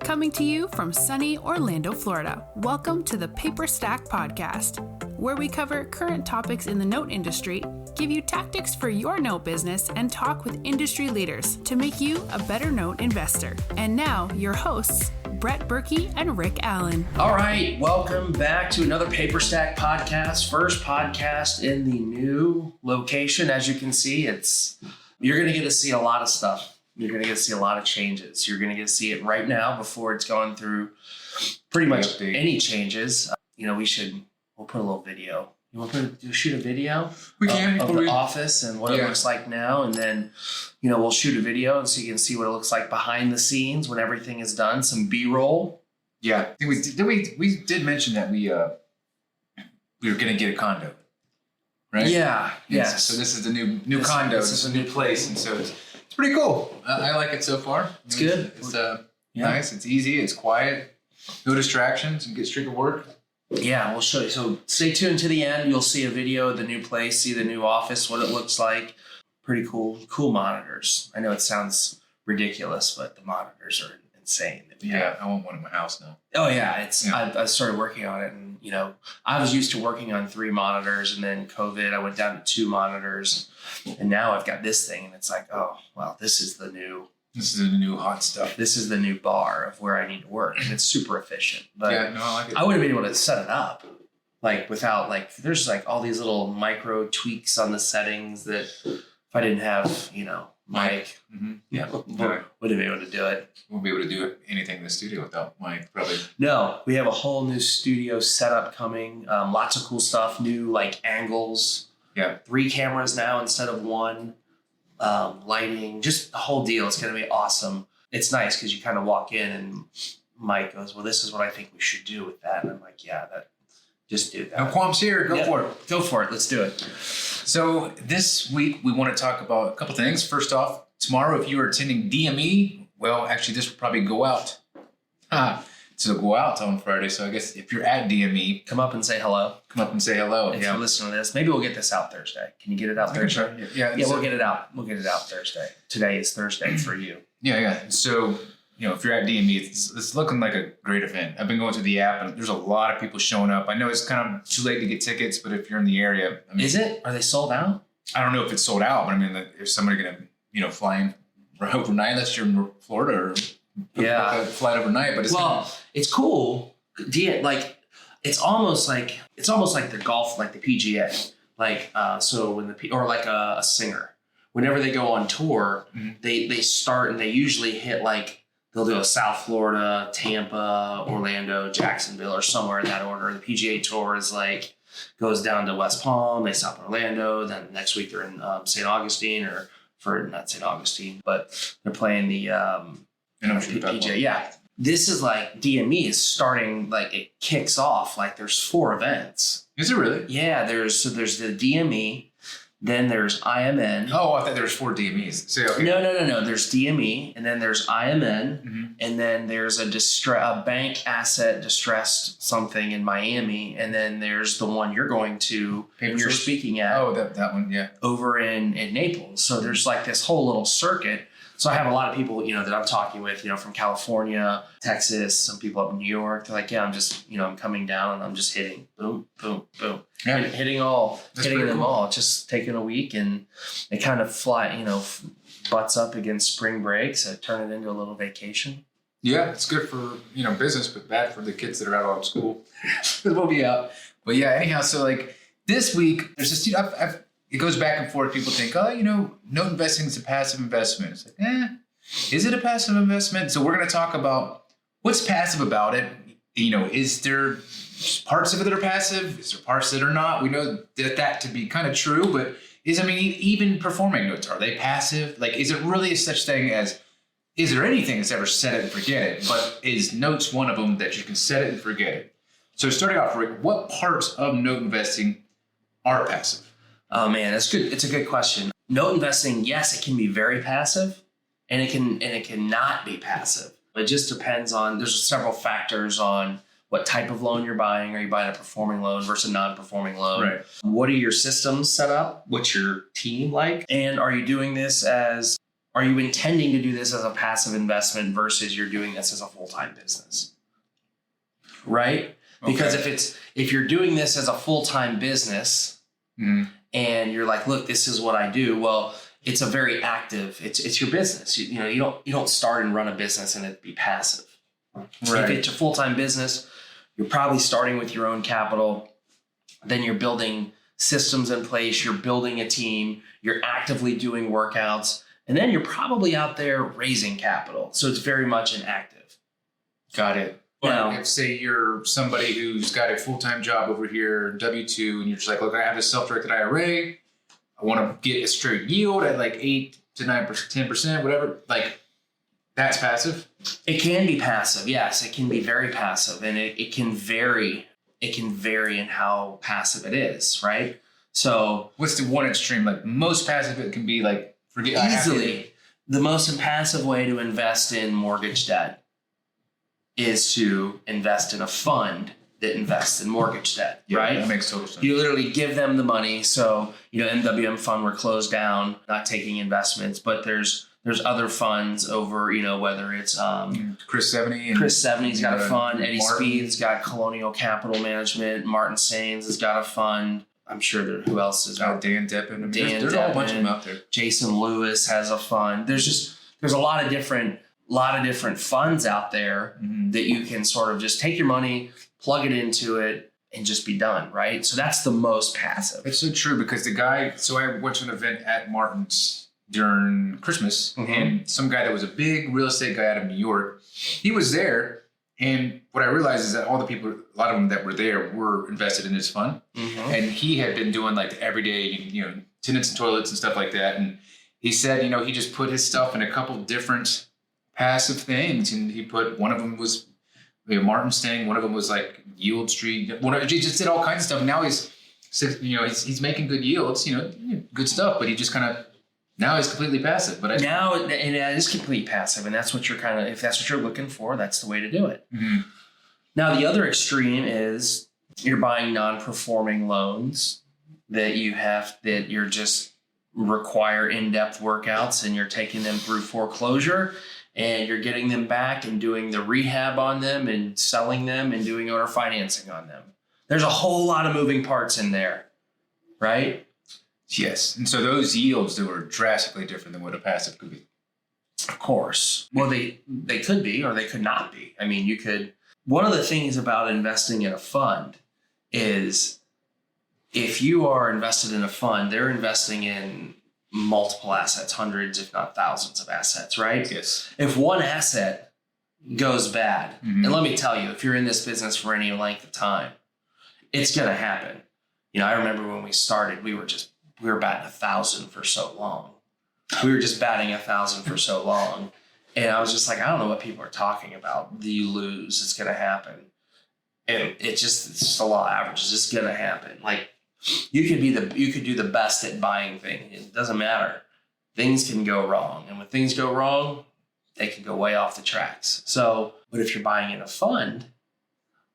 Coming to you from sunny Orlando, Florida, welcome to the Paperstac Podcast, where we cover current topics in the note industry, give you tactics for your note business, and talk with industry leaders to make you a better note investor. And now, your hosts, Brett Burky and Rick Allen. All right, welcome back to another Paperstac Podcast, first podcast in the new location. As you can see, you're going to get to see a lot of stuff. You're going to get to see a lot of changes. You're going to get to see it right now before it's gone through pretty much any changes. We'll put a little video. You want to shoot a video? We can. Of the office and what it looks like now. And then, we'll shoot a video and so you can see what it looks like behind the scenes when everything is done. Some B-roll. Yeah. We did mention that we were going to get a condo, right? Yeah. Yes. So this is the new condo. This is a new place. And so it's pretty cool. I like it so far. It's good. It's nice. It's easy. It's quiet. No distractions and get straight to work. Yeah, we'll show you. So stay tuned to the end. You'll see a video of the new place, see the new office, what it looks like. Pretty cool. Cool monitors. I know it sounds ridiculous, but the monitors are insane. I want one in my house now. Oh, yeah. I started working on it, and, I was used to working on 3 monitors, and then COVID, I went down to 2 monitors, and now I've got this thing, and it's like, oh, well, this is the new hot stuff. This is the new bar of where I need to work, and it's super efficient. But I like it. I wouldn't have been able to set it up without there's all these little micro tweaks on the settings that if I didn't have, Mike, wouldn't have been able to do it. Won't be able to do anything in the studio without Mike, probably. No, we have a whole new studio setup coming. Lots of cool stuff, new angles. Yeah. 3 cameras now instead of 1. Lighting, just the whole deal. It's going to be awesome. It's nice because you kind of walk in and Mike goes, well, this is what I think we should do with that. And I'm like, just do that. No qualms here. Go for it. Go for it. Let's do it. So this week we want to talk about a couple things. First off, tomorrow, if you are attending DME, well, actually this will probably go out. So go out on Friday. So I guess if you're at DME, come up and say hello. If you're listening to this, maybe we'll get this out Thursday. Can you get it out Thursday? Yeah, we'll get it out. We'll get it out Thursday. Today is Thursday for you. Yeah. So, if you're at DME, it's looking like a great event. I've been going through the app and there's a lot of people showing up. I know it's kind of too late to get tickets, but if you're in the area, is it? Are they sold out? I don't know if it's sold out, but if somebody going to, fly in overnight, unless you're in Florida or flight overnight, but it's cool. It's almost like the golf, like the PGA, so when a singer, whenever they go on tour, they start and they usually hit they'll do a South Florida, Tampa, Orlando, Jacksonville, or somewhere in that order. The PGA Tour is goes down to West Palm, they stop in Orlando, then next week they're in St. Augustine, not St. Augustine, but they're playing the PGA. Yeah. This is DME is starting, it kicks off, there's 4 events. Is it really? Yeah, there's the DME, then there's IMN. Oh, I thought there was 4 DMEs. So, okay. No. There's DME, and then there's IMN, and then there's a bank asset distressed something in Miami, and then there's the one you're going to, you're speaking at. Oh, that one, yeah. Over in Naples. So there's this whole little circuit. So I have a lot of people, that I'm talking with, from California, Texas, some people up in New York. They're like, I'm just, I'm coming down and I'm just hitting, boom, boom, boom, hitting them all. Just taking a week, and it kind of butts up against spring break. So turn it into a little vacation. Yeah, it's good for, business, but bad for the kids that are out of school. We'll be out. But yeah, anyhow, so this week, there's this, it goes back and forth. People think, note investing is a passive investment. It's is it a passive investment? So we're going to talk about what's passive about it. Is there parts of it that are passive? Is there parts that are not? We know that to be kind of true, but even performing notes, are they passive? Is it really such thing as, is there anything that's ever set it and forget it? But is notes one of them that you can set it and forget it? So starting off, Rick, what parts of note investing are passive? Oh man, that's good. It's a good question. Note investing, yes, it can be very passive, and it can not be passive. It just depends on. There's several factors on what type of loan you're buying. Are you buying a performing loan versus a non-performing loan? Right. What are your systems set up? What's your team like? And are you doing this as are you intending to do this as a passive investment versus you're doing this as a full-time business? Right? Because if you're doing this as a full-time business and you're like, look, this is what I do. Well, it's a very active, it's your business. You don't start and run a business and it be passive. Right. If it's a full-time business, you're probably starting with your own capital. Then you're building systems in place. You're building a team. You're actively doing workouts. And then you're probably out there raising capital. So it's very much an active. Got it. Now, if say you're somebody who's got a full-time job over here, W-2, and you're just like, look, I have a self-directed IRA. I want to get a straight yield at like 8 to 9%, 10%, whatever. Like, that's passive? It can be passive. Yes, it can be very passive. And it can vary. It can vary in how passive it is, right? So what's the one extreme? Like most passive, it can be like, easily, the most passive way to invest in mortgage debt is to invest in a fund that invests in mortgage debt, right? That makes total sense. You literally give them the money. So, MWM fund were closed down, not taking investments, but there's other funds over, whether it's Chris 70. Chris 70's got a fund. Eddie Speed's got Colonial Capital Management. Martin Sains has got a fund. I'm sure who else is out? Dan Deppen. There's a whole bunch of them out there. Jason Lewis has a fund. There's a lot of different funds out there that you can sort of just take your money, plug it into it, and just be done, right? So that's the most passive. It's so true because so I went to an event at Martin's during Christmas, and some guy that was a big real estate guy out of New York, he was there. And what I realized is that all the people, a lot of them that were there were invested in his fund. And he had been doing like the everyday, tenants and toilets and stuff like that. And he said, he just put his stuff in a couple different passive things. And he put, one of them was Martin's thing. One of them was like Yield Street. He just did all kinds of stuff. And now he's making good yields, good stuff, but he just kind of, now he's completely passive. But now it is completely passive, and that's what you're if that's what you're looking for, that's the way to do it. Now the other extreme is you're buying non-performing loans that you're just require in-depth workouts, and you're taking them through foreclosure, and you're getting them back and doing the rehab on them and selling them and doing owner financing on them. There's a whole lot of moving parts in there, right? Yes. And so those yields that were drastically different than what a passive could be. Of course. Well, they could be or they could not be. I mean, one of the things about investing in a fund is if you are invested in a fund, they're investing in multiple assets, hundreds, if not thousands of assets, right? Yes. If one asset goes bad, and let me tell you, if you're in this business for any length of time, it's going to happen. I remember when we started, we were batting 1,000 for so long. We were just batting 1,000 for so long. And I was just like, I don't know what people are talking about. You lose, it's going to happen. And it's just a law of averages. It's going to happen. Like you could do the best at buying things. It doesn't matter. Things can go wrong. And when things go wrong, they can go way off the tracks. So, but if you're buying in a fund,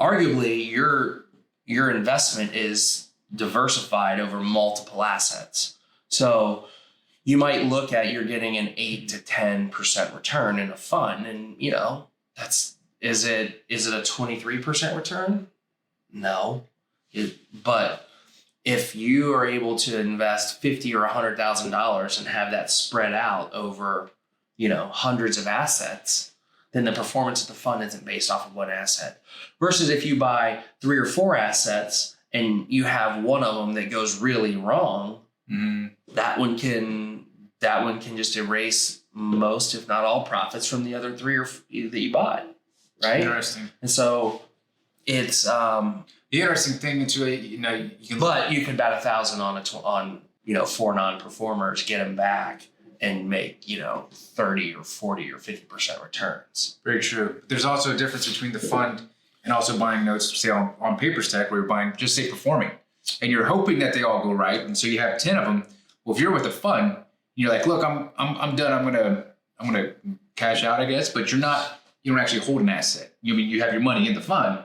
arguably your investment is diversified over multiple assets. So you might look at you're getting an 8 to 10% return in a fund, and is it a 23% return? No. But if you are able to invest $50,000 or $100,000 and have that spread out over hundreds of assets, then the performance of the fund isn't based off of one asset. Versus if you buy 3 or 4 assets and you have one of them that goes really wrong, that one can just erase most, if not all, profits from the other 3 that you bought, right? Interesting. And so it's the interesting thing too. You can. But you could bet 1,000 on 4 non-performers, get them back, and make 30 or 40 or 50% returns. Very true. There's also a difference between the fund and also buying notes, say on Paperstac, where you're buying just say performing, and you're hoping that they all go right, and so you have 10 of them. Well, if you're with a fund, you're like, look, I'm done. I'm gonna cash out, I guess, but you don't actually hold an asset. You have your money in the fund,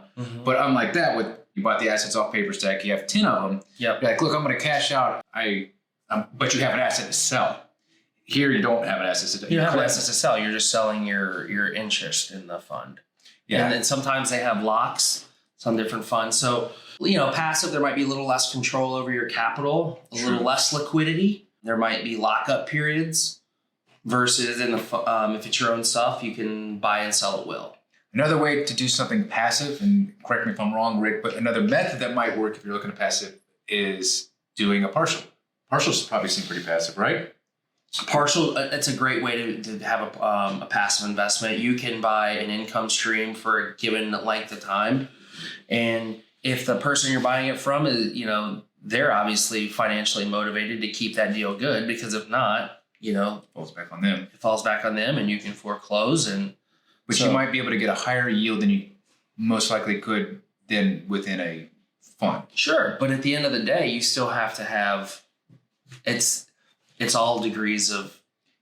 but unlike that, you bought the assets off Paperstac, you have 10 of them. Yep. You're like, look, I'm gonna cash out. But you have an asset to sell. Here you don't have an asset to sell. You don't have an asset to sell. You're just selling your interest in the fund. Yeah. And then sometimes they have locks, some different funds. So, passive, there might be a little less control over your capital, a little less liquidity. There might be lockup periods versus in the if it's your own stuff, you can buy and sell at will. Another way to do something passive, and correct me if I'm wrong, Rick, but another method that might work if you're looking at passive is doing a partial. Partials probably seem pretty passive, right? Partial, it's a great way to have a passive investment. You can buy an income stream for a given length of time. And if the person you're buying it from is, they're obviously financially motivated to keep that deal good, because if not, it falls back on them. It falls back on them and you can foreclose. But you might be able to get a higher yield than you most likely could than within a fund. Sure. But at the end of the day, you still have to have, it's all degrees of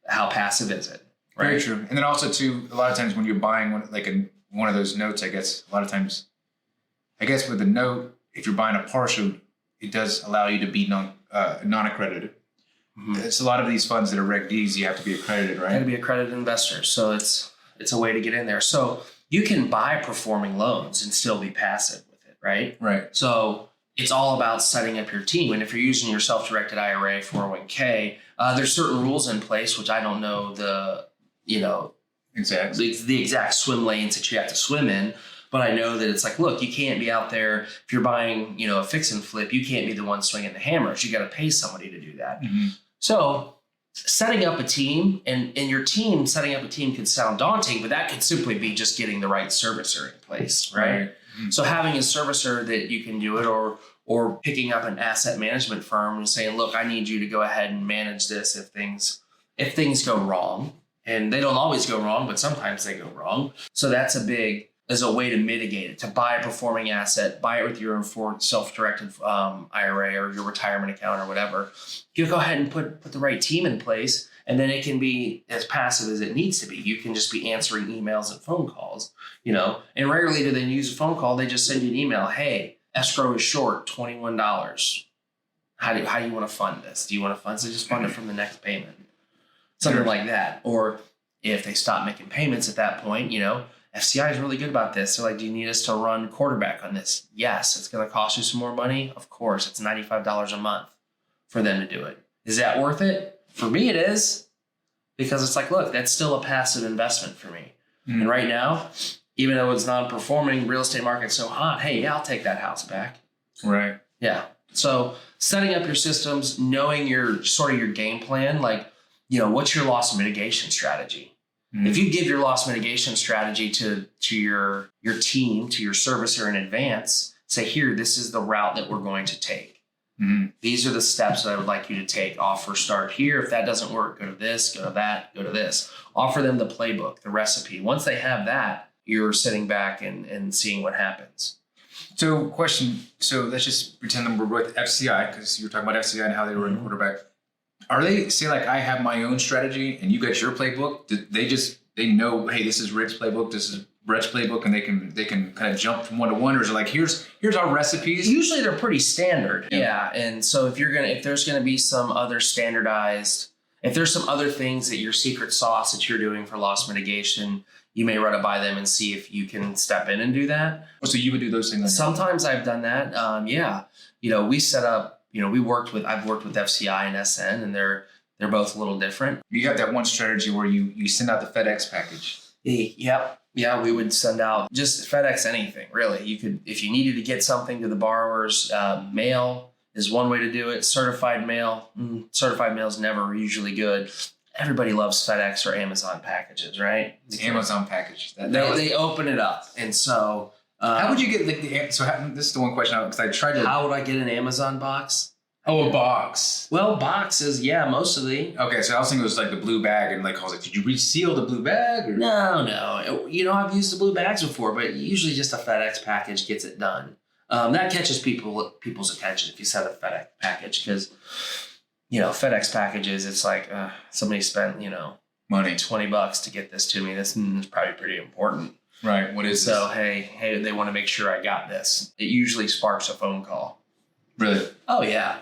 how passive is it. Right? Very true. And then also too, a lot of times when you're buying one of those notes, I guess a lot of times, with the note, if you're buying a partial, it does allow you to be non-accredited. Mm-hmm. It's a lot of these funds that are Reg Ds, you have to be accredited, right? You have to be accredited investor. So it's a way to get in there. So you can buy performing loans and still be passive with it, right? Right. So it's all about setting up your team. And if you're using your self-directed IRA, 401k, there's certain rules in place, which I don't know the exact swim lanes that you have to swim in. But I know that it's like, look, you can't be out there. If you're buying, a fix and flip, you can't be the one swinging the hammers. You got to pay somebody to do that. Mm-hmm. So setting up a team and your team, setting up a team could sound daunting, but that could simply be just getting the right servicer in place, right? Mm-hmm. So having a servicer that you can do it, or picking up an asset management firm and saying, look, I need you to go ahead and manage this if things go wrong. And they don't always go wrong, but sometimes they go wrong. So that's as a way to mitigate it, to buy a performing asset, buy it with your own self-directed IRA or your retirement account or whatever. You go ahead and put the right team in place, and then it can be as passive as it needs to be. You can just be answering emails and phone calls, and rarely do they use a phone call. They just send you an email. Hey, escrow is short, $21. How do you want to fund this? Do you want to fund? So just fund it from the next payment, something like that. Or if they stop making payments at that point, FCI is really good about this. They're like, do you need us to run quarterback on this? Yes. It's going to cost you some more money. Of course. It's $95 a month for them to do it. Is that worth it? For me, it is, because it's like, look, that's still a passive investment for me. Mm-hmm. And right now, even though it's non-performing, real estate market's so hot. Hey, yeah, I'll take that house back. Right. Yeah. So setting up your systems, knowing your game plan, what's your loss mitigation strategy? Mm-hmm. If you give your loss mitigation strategy to your team, to your servicer in advance, say, here, this is the route that we're going to take. Mm-hmm. These are the steps that I would like you to take. Offer start here. If that doesn't work, go to this, go to that, go to this. Offer them the playbook, the recipe. Once they have that, you're sitting back and seeing what happens. So question, let's just pretend that we're with FCI, because you're talking about FCI and how they run quarterback. Are they, say, like, I have my own strategy and you got your playbook? They know, hey, this is Rick's playbook, this is Brett's playbook, and they can kind of jump from one to one, or is it like, here's our recipes? Usually they're pretty standard. Yeah. And so if there's gonna be some other standardized, if there's some other things that your secret sauce that you're doing for loss mitigation, you may run it by them and see if you can step in and do that. So you would do those things? Sometimes I've done that. We set up, I've worked with FCI and SN, and they're both a little different. You got that one strategy where you send out the FedEx package. Yep. Yeah, we would send out just FedEx anything, really. You could, if you needed to get something to the borrowers, mail is one way to do it. Certified mail is never usually good. Everybody loves FedEx or Amazon packages, right? It's Amazon package. They open it up, and so. How would you get this is the one question because I tried to. How would I get an Amazon box? Oh, a box. Well, boxes, yeah, mostly. Okay, so I was thinking it was like the blue bag, and I was like, did you reseal the blue bag? Or? No. I've used the blue bags before, but usually just a FedEx package gets it done. That catches people's attention if you send a FedEx package, because FedEx packages, it's like somebody spent money, $20 to get this to me. This is probably pretty important. Right. What is so? This? Hey, they want to make sure I got this. It usually sparks a phone call. Really? Oh yeah.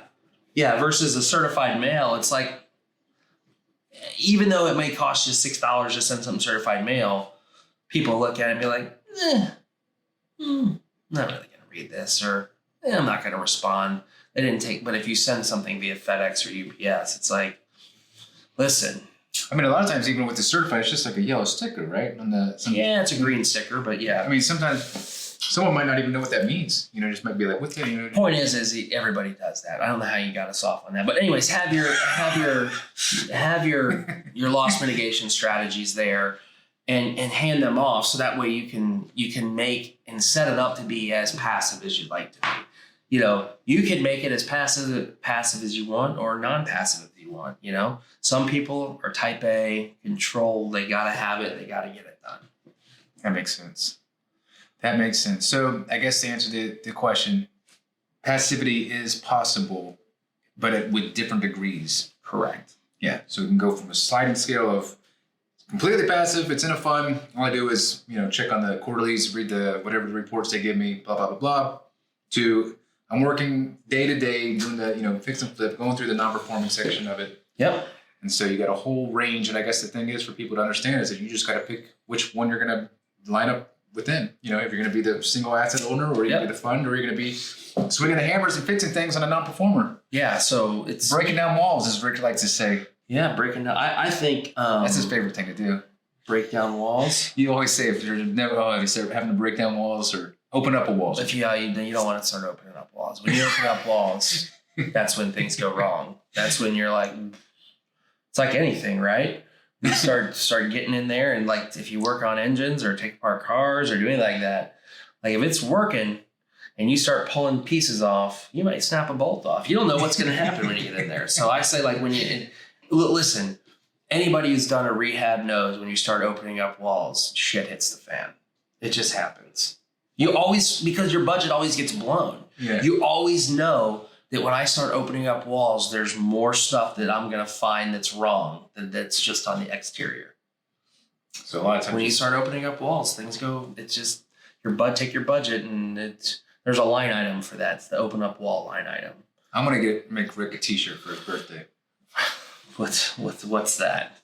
Yeah. Versus a certified mail, it's like even though it may cost you $6 to send something certified mail, people look at it and be like, I'm not really going to read this, or I'm not going to respond. It didn't take, but if you send something via FedEx or UPS, it's like, listen. I mean, a lot of times, even with the certified, it's just like a yellow sticker, right? Yeah, it's a green sticker, but yeah. I mean, sometimes someone might not even know what that means. Just might be like, "What's that?" Point is everybody does that. I don't know how you got us off on that, but anyways, have your loss mitigation strategies there, and hand them off, so that way you can make and set it up to be as passive as you'd like to be. You can make it as passive as you want, or non-passive if you want. Some people are type A, control. They got to have it. They got to get it done. That makes sense. So I guess to answer the question, passivity is possible, but with different degrees. Correct. Yeah. So we can go from a sliding scale of completely passive. It's in a fund. All I do is, check on the quarterlies, read whatever the reports they give me, blah, blah, blah, blah, to I'm working day to day, doing the, fix and flip, going through the non-performing section of it. Yep. And so you got a whole range. And I guess the thing is for people to understand is that you just got to pick which one you're going to line up within. If you're going to be the single asset owner, or you're going to be the fund, or you're going to be swinging the hammers and fixing things on a non-performer. Yeah. So it's breaking down walls, as Rick likes to say. Yeah. Breaking down. I think that's his favorite thing to do. Break down walls. You always say if you're never having to break down walls or open up a wall. If you don't want to start opening up walls. When you open up walls, that's when things go wrong. That's when you're like, it's like anything, right? You start getting in there, and like if you work on engines or take apart cars or do anything like that, like if it's working and you start pulling pieces off, you might snap a bolt off. You don't know what's going to happen when you get in there. So I say, like, listen, anybody who's done a rehab knows when you start opening up walls, shit hits the fan. It just happens. You always, because your budget always gets blown. Yeah. You always know that when I start opening up walls, there's more stuff that I'm going to find that's wrong that's just on the exterior. So a lot of times when you start opening up walls, things go, it's just take your budget, and there's a line item for that. It's the open up wall line item. I'm going to make Rick a t-shirt for his birthday. What's that?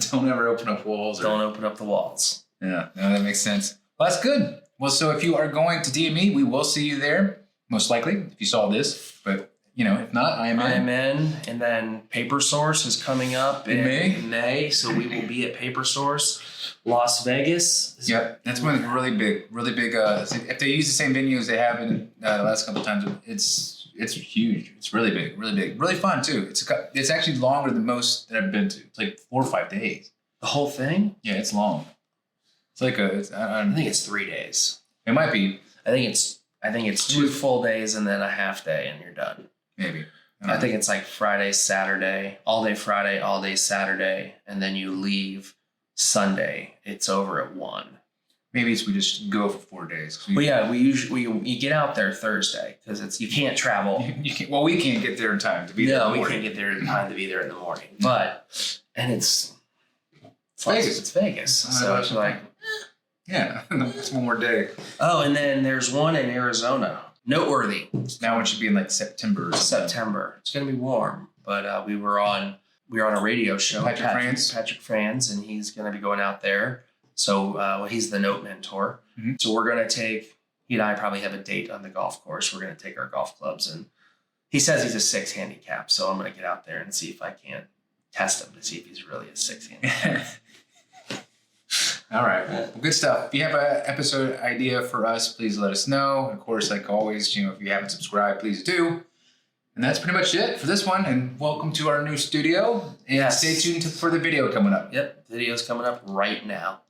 Don't ever open up walls. Don't open up the walls. Yeah, no, that makes sense. Well, that's good. Well, so if you are going to DME, we will see you there, most likely, if you saw this. But, if not, I am in. And then Paper Source is coming up in May. So we will be at Paper Source, Las Vegas. Yep, that's one really big. If they use the same venue as they have in the last couple of times, it's huge. It's really big, really fun too. It's actually longer than most that I've been to. It's like 4 or 5 days. The whole thing? Yeah, it's long. It's like I think it's 3 days. It might be. I think it's 2 full days and then a half day, and you're done. Maybe. I think it's like Friday, Saturday, all day Friday, all day Saturday, and then you leave Sunday. It's over at 1. Maybe we just go for 4 days. Well, yeah, we get out there Thursday because you can't travel. We can't get there in time to be there. No, we can't get there in time to be there in the morning. And it's Vegas. It's Vegas, so it's like, yeah, that's one more day. Oh, and then there's one in Arizona. Noteworthy. Now it should be in like September. It's gonna be warm, but we were on a radio show. Patrick Franz, and he's gonna be going out there. So he's the note mentor. Mm-hmm. So we're going to he and I probably have a date on the golf course. We're going to take our golf clubs, and he says he's a 6 handicap. So I'm going to get out there and see if I can test him to see if he's really a 6 handicap. All right. Well, good stuff. If you have an episode idea for us, please let us know. Of course, like always, if you haven't subscribed, please do. And that's pretty much it for this one. And welcome to our new studio. And Stay tuned for the video coming up. Yep. The video's coming up right now.